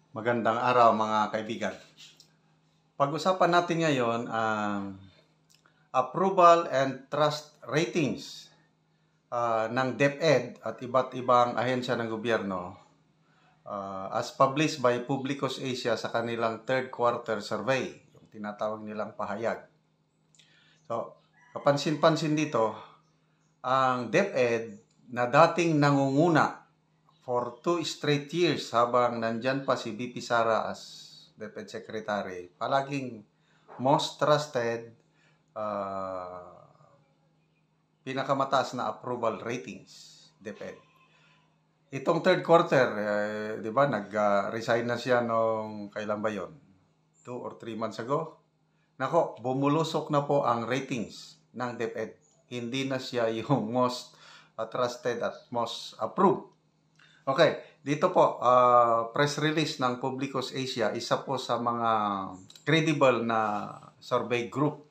Magandang araw mga kaibigan. Pag-usapan natin ngayon ang approval and trust ratings ng DepEd at iba't ibang ahensya ng gobyerno as published by Publicus Asia sa kanilang third quarter survey, yung tinatawag nilang pahayag. So, kapansin-pansin dito, ang DepEd na dating nangunguna for 2 straight years habang nandyan pa si VP Sara as DepEd Secretary, palaging most trusted, pinakamataas na approval ratings, DepEd. Itong third quarter, di ba, nag-resign na siya nung, kailan ba yon? 2 or 3 months ago. Nako, bumulusok na po ang ratings ng DepEd. Hindi na siya yung most trusted at most approved. Okay, dito po, press release ng Publicus Asia, isa po sa mga credible na survey group.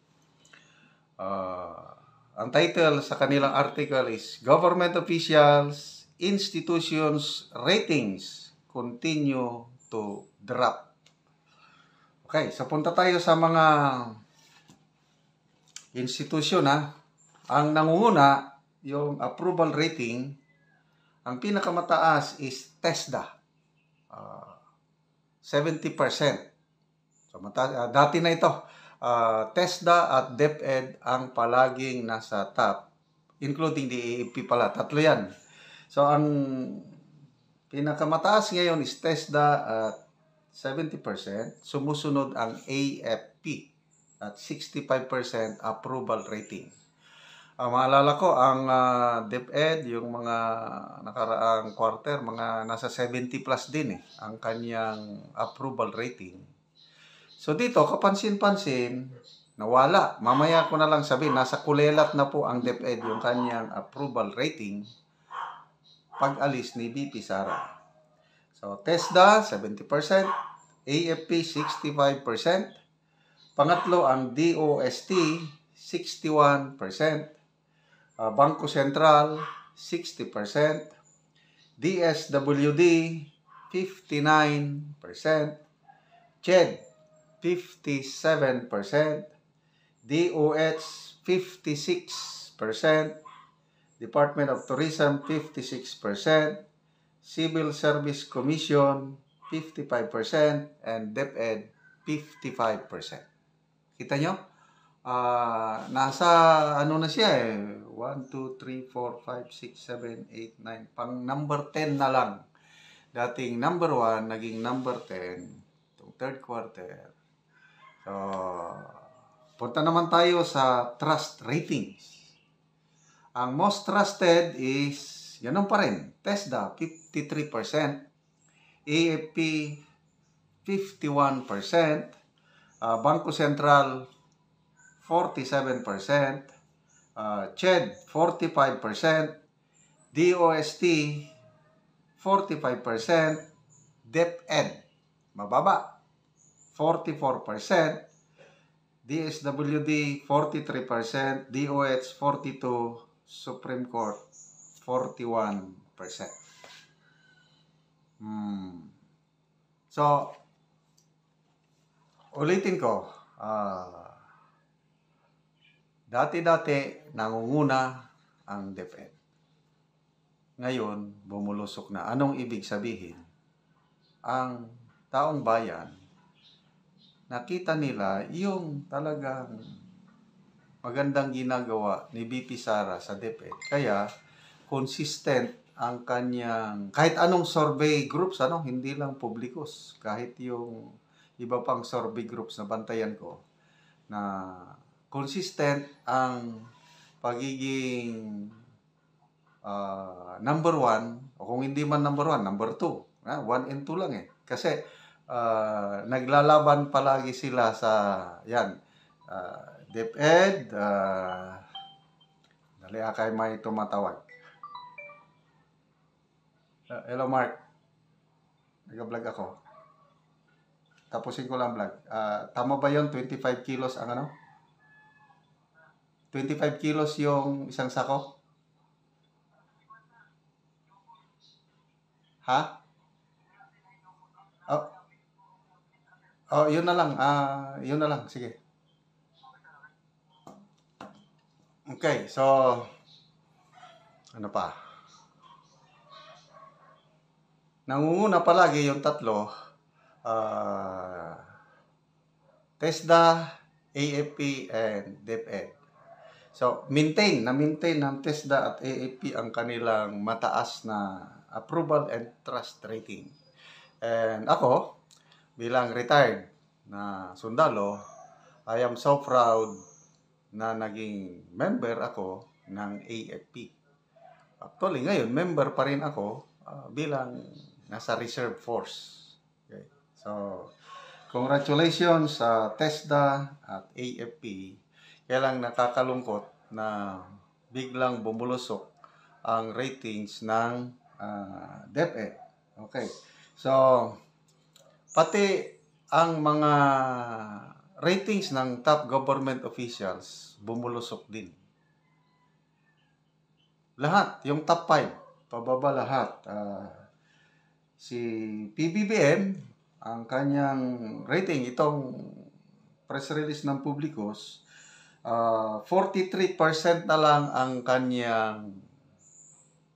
Ang title sa kanilang article is Government Officials, Institutions Ratings Continue to Drop. Okay, so punta tayo sa mga institusyon ha. Ang nangunguna, yung approval rating, ang pinakamataas is TESDA, 70%. So, dati na ito. TESDA at DepEd ang palaging nasa top, including the AFP pala. Tatlo yan. So, ang pinakamataas ngayon is TESDA at 70%. Sumusunod ang AFP at 65% approval rating. Maalala ko, ang DepEd, yung mga nakaraang quarter, mga nasa 70 plus din ang kanyang approval rating. So dito, kapansin-pansin, nawala. Mamaya ko na lang sabihin, nasa kulelat na po ang DepEd yung kanyang approval rating pag-alis ni VP Sara. So TESDA, 70%, AFP, 65%, pangatlo ang DOST, 61%, Bangko Sentral, 60%, DSWD, 59%, CHED, 57%, DOH, 56%, Department of Tourism, 56%, Civil Service Commission, 55%, and DepEd, 55%. Kita nyo? Nasa ano na siya 1, 2, 3, 4, 5, 6, 7, 8, 9 pang number 10 na lang. Dating number 1 naging number 10 itong third quarter. So punta naman tayo sa trust ratings. Ang most trusted is ganun pa rin, TESDA 53%, AFP 51%, Bangko Sentral 47%, CHED 45%, DOST 45%, DepEd mababa 44%, DSWD 43%, DOH 42%, Supreme Court 41%. So ulitin ko, dati-dati nangunguna ang DepEd. Ngayon, bumulusok na. Anong ibig sabihin? Ang taong bayan, nakita nila yung talagang magandang ginagawa ni VP Sara sa DepEd. Kaya, consistent ang kanyang, kahit anong survey groups, hindi lang Publicus, kahit yung iba pang survey groups na bantayan ko, na consistent ang pagiging number 1, o kung hindi man number 1, number 2. 1 and 2 lang Kasi naglalaban palagi sila sa DepEd. Dali akay may tumatawag. Hello Mark. Nag-vlog ako. Tapusin ko lang vlog. Tama ba yun? 25 kilos ang 25 kilos yung isang sako? Ha? Oh, Oh, yun na lang. Yun na lang. Sige. Okay, so ano pa? Nangunguna palagi yung tatlo, ah, TESDA, AFP, and DepEd. So, na-maintain ng TESDA at AFP ang kanilang mataas na approval and trust rating. And ako, bilang retired na sundalo, I am so proud na naging member ako ng AFP. Actually, ngayon, member pa rin ako bilang nasa reserve force. Okay. So, congratulations sa TESDA at AFP. Kaya lang nakakalungkot na biglang bumulusok ang ratings ng DepEd. Okay. So, pati ang mga ratings ng top government officials bumulusok din. Lahat, yung top 5, pababa lahat. Si PBBM, ang kanyang rating, itong press release ng Publicos, 43% na lang ang kanyang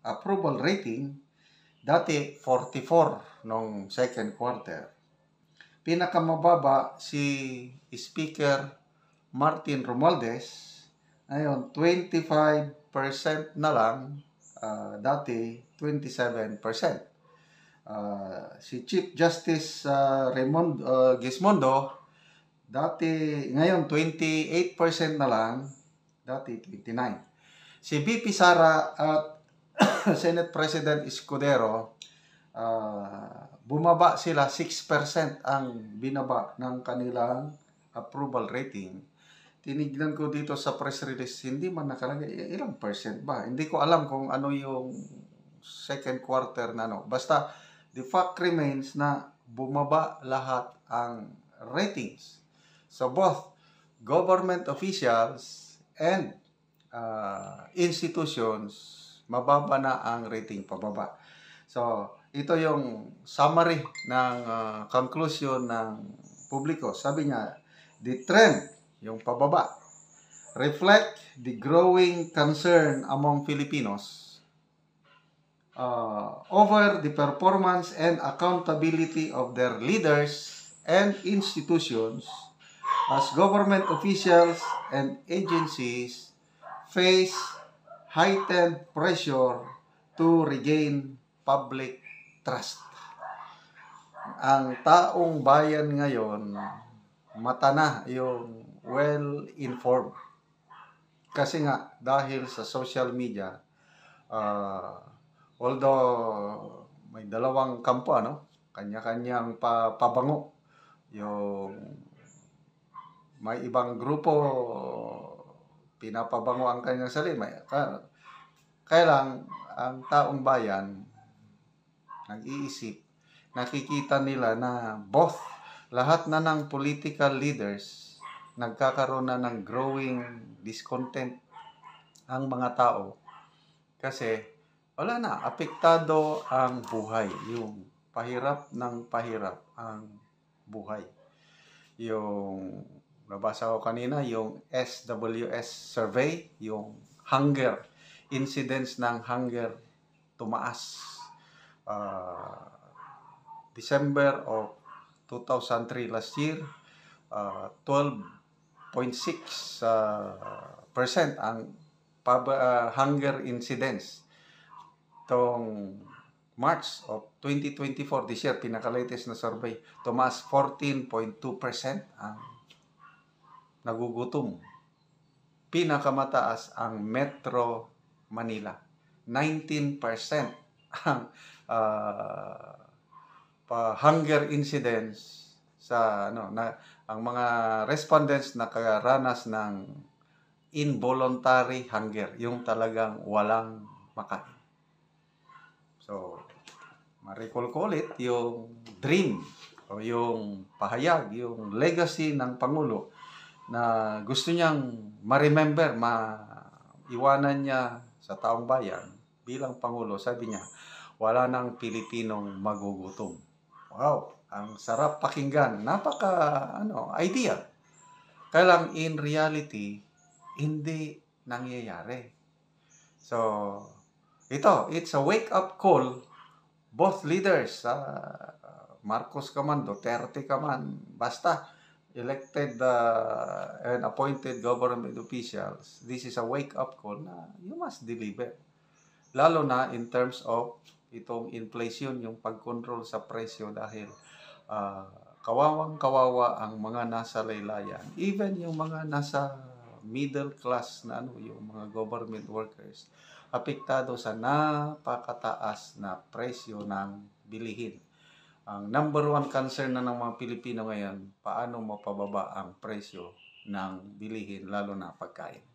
approval rating. Dati, 44 nung second quarter. Pinakamababa si Speaker Martin Romualdez. Ngayon, 25% na lang. Dati, 27%. Si Chief Justice Raymond Gismondo, dati, ngayon 28% na lang, dati 29%. Si VP Sara at Senate President Escudero, bumaba sila, 6% ang binaba ng kanilang approval rating. Tinignan ko dito sa press release, hindi man nakalagay, ilang percent ba? Hindi ko alam kung ano yung second quarter na no. Basta, the fact remains na bumaba lahat ang ratings. So, both government officials and institutions, mababa na ang rating pababa. So, ito yung summary ng conclusion ng Publico. Sabi niya, the trend, yung pababa, reflect the growing concern among Filipinos over the performance and accountability of their leaders and institutions as government officials and agencies face heightened pressure to regain public trust. Ang taong bayan ngayon, mata na yung well-informed. Kasi nga, dahil sa social media, although may dalawang kampo, kanya-kanyang pabango. Yung may ibang grupo, pinapabango ang kanyang sarili. Kaya lang, ang taong bayan, nag-iisip, nakikita nila na both, lahat na ng political leaders, nagkakaroon na ng growing discontent ang mga tao. Kasi, wala na, apektado ang buhay. Yung pahirap ng pahirap ang buhay. Yung nabasa ko kanina, yung SWS survey, yung hunger, incidence ng hunger tumaas. December of 2003 last year, 12.6% ang hunger incidence. Itong March of 2024, this year, pinaka-latest na survey, tumaas 14.2% ang nagugutom. Pinakamataas ang Metro Manila. 19% ang hunger incidence sa ang mga respondents nakaranas ng involuntary hunger, yung talagang walang makain. So, ma-recall ko ulit yung dream o yung pahayag, yung legacy ng Pangulo na gusto niyang ma-remember, maiwanan niya sa taong bayan bilang Pangulo. Sabi niya, wala nang Pilipinong magugutom. Wow, ang sarap pakinggan. Idea. Kaya lang in reality, hindi nangyayari. So, it's a wake-up call, both leaders, Marcos ka man, Duterte ka man, basta elected and appointed government officials, this is a wake-up call na you must deliver. Lalo na in terms of itong inflation, yung pag-control sa presyo dahil kawawang-kawawa ang mga nasa laylayan. Even yung mga nasa middle class na yung mga government workers, apektado sa napakataas na presyo ng bilihin. Ang number one concern na ng mga Pilipino ngayon, paano mapababa ang presyo ng bilihin, lalo na pagkain.